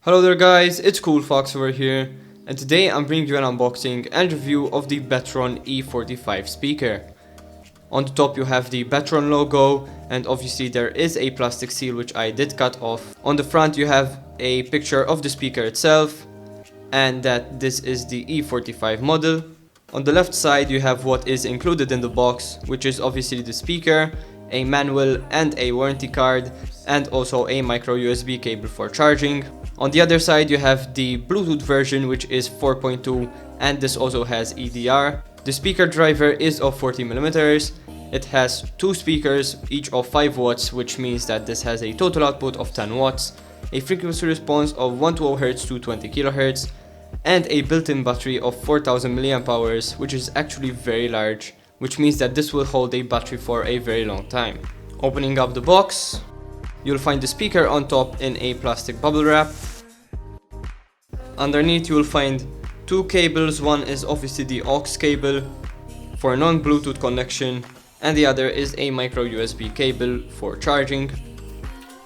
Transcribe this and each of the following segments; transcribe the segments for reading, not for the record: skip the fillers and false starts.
Hello there guys, it's CoolFox over here, and today I'm bringing you an unboxing and review of the Betron E45 speaker. On the top you have the Betron logo, and obviously there is a plastic seal which I did cut off. On the front you have a picture of the speaker itself, and that this is the E45 model. On the left side you have what is included in the box, which is obviously the speaker, a manual and a warranty card, and also a micro USB cable for charging. On the other side you have the Bluetooth version, which is 4.2, and this also has EDR. The speaker driver is of 40mm. It has two speakers, each of 5 watts, which means that this has a total output of 10 watts, a frequency response of 120 Hz to 20 kHz, and a built-in battery of 4000 mAh, which is actually very large, which means that this will hold a battery for a very long time. Opening up the box, you'll find the speaker on top in a plastic bubble wrap. Underneath you will find two cables. One is obviously the aux cable for non-Bluetooth connection, and the other is a micro USB cable for charging.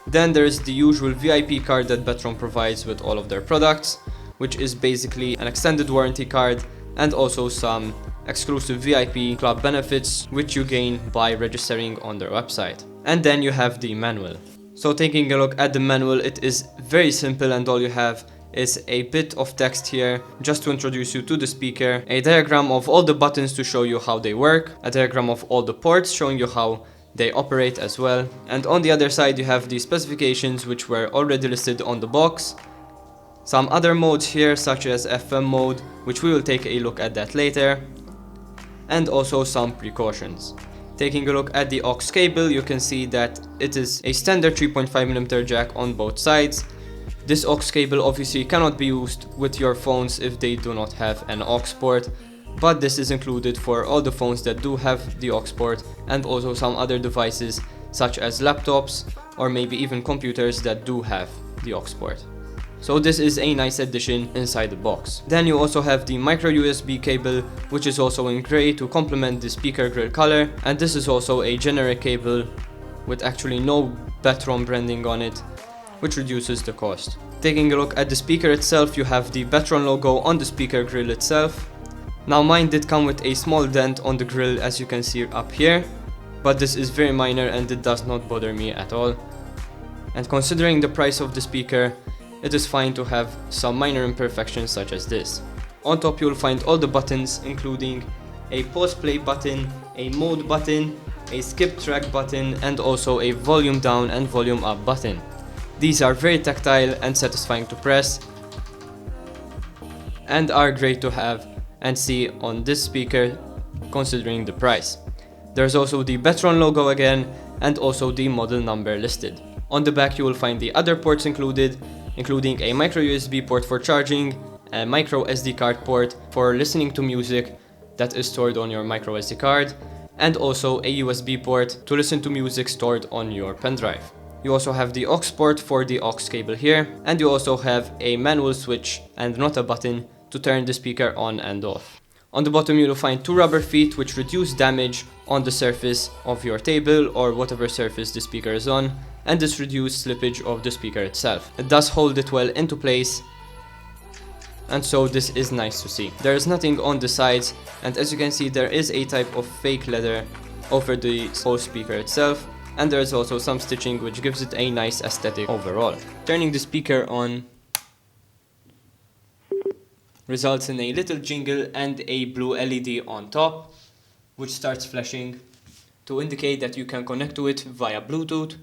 Then there's the usual VIP card that Betron provides with all of their products, which is basically an extended warranty card and also some exclusive VIP club benefits which you gain by registering on their website. And then you have the manual. So taking a look at the manual, it is very simple, and all you have is a bit of text here just to introduce you to the speaker, a diagram of all the buttons to show you how they work, a diagram of all the ports showing you how they operate as well, and on the other side you have the specifications which were already listed on the box, some other modes here such as FM mode, which we will take a look at that later, and also some precautions. Taking a look at the aux cable, you can see that it is a standard 3.5mm jack on both sides. This aux cable obviously cannot be used with your phones if they do not have an aux port, but this is included for all the phones that do have the aux port, and also some other devices such as laptops or maybe even computers that do have the aux port. So this is a nice addition inside the box. Then you also have the micro USB cable, which is also in grey to complement the speaker grill color, and this is also a generic cable with actually no Betron branding on it, which reduces the cost. Taking a look at the speaker itself, you have the Betron logo on the speaker grill itself. Now mine did come with a small dent on the grill, as you can see up here, but this is very minor and it does not bother me at all. And considering the price of the speaker, it is fine to have some minor imperfections such as this. On top you'll find all the buttons, including a pause play button, a mode button, a skip track button, and also a volume down and volume up button. These are very tactile and satisfying to press, and are great to have and see on this speaker considering the price. There's also the Betron logo again, and also the model number listed. On the back you will find the other ports included, including a micro USB port for charging, a micro SD card port for listening to music that is stored on your micro SD card, and also a USB port to listen to music stored on your pen drive. You also have the aux port for the aux cable here, and you also have a manual switch and not a button to turn the speaker on and off. On the bottom you'll find two rubber feet which reduce damage on the surface of your table or whatever surface the speaker is on, and this reduces slippage of the speaker itself. It does hold it well into place, and so this is nice to see. There is nothing on the sides, and as you can see there is a type of fake leather over the whole speaker itself, and there is also some stitching which gives it a nice aesthetic overall. Turning the speaker on results in a little jingle and a blue LED on top, which starts flashing to indicate that you can connect to it via Bluetooth.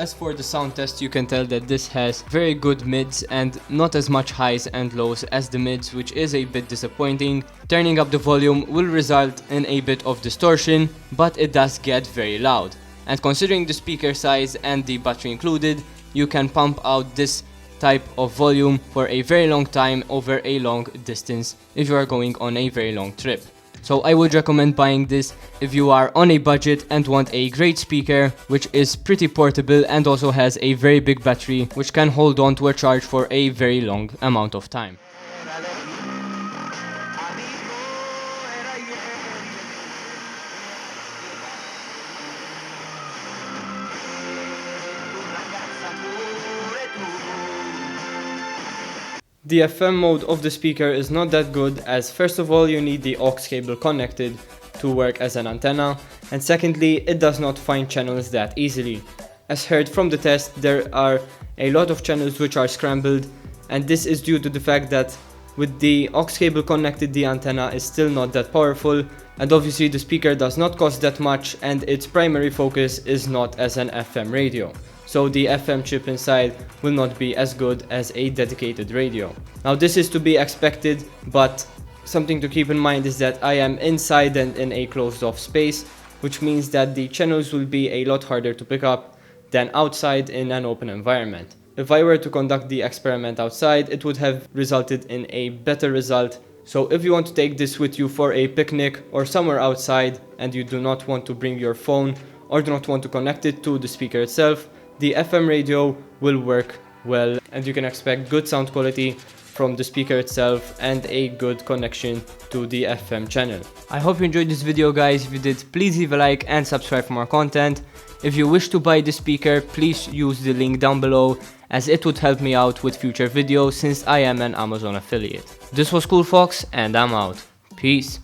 as for the sound test, you can tell that this has very good mids and not as much highs and lows as the mids, which is a bit disappointing. Turning up the volume will result in a bit of distortion, but it does get very loud. And considering the speaker size and the battery included, you can pump out this type of volume for a very long time over a long distance if you are going on a very long trip. So I would recommend buying this if you are on a budget and want a great speaker which is pretty portable and also has a very big battery which can hold on to a charge for a very long amount of time. The FM mode of the speaker is not that good, as first of all you need the aux cable connected to work as an antenna, and secondly it does not find channels that easily. As heard from the test, there are a lot of channels which are scrambled, and this is due to the fact that with the aux cable connected the antenna is still not that powerful, and obviously the speaker does not cost that much and its primary focus is not as an FM radio. So the FM chip inside will not be as good as a dedicated radio. Now this is to be expected, but something to keep in mind is that I am inside and in a closed off space, which means that the channels will be a lot harder to pick up than outside in an open environment. If I were to conduct the experiment outside, it would have resulted in a better result. So if you want to take this with you for a picnic or somewhere outside and you do not want to bring your phone or do not want to connect it to the speaker itself, the FM radio will work well and you can expect good sound quality from the speaker itself and a good connection to the FM channel. I hope you enjoyed this video, guys. If you did, please leave a like and subscribe for more content. If you wish to buy the speaker, please use the link down below, as it would help me out with future videos since I am an Amazon affiliate. This was CoolFox and I'm out. Peace.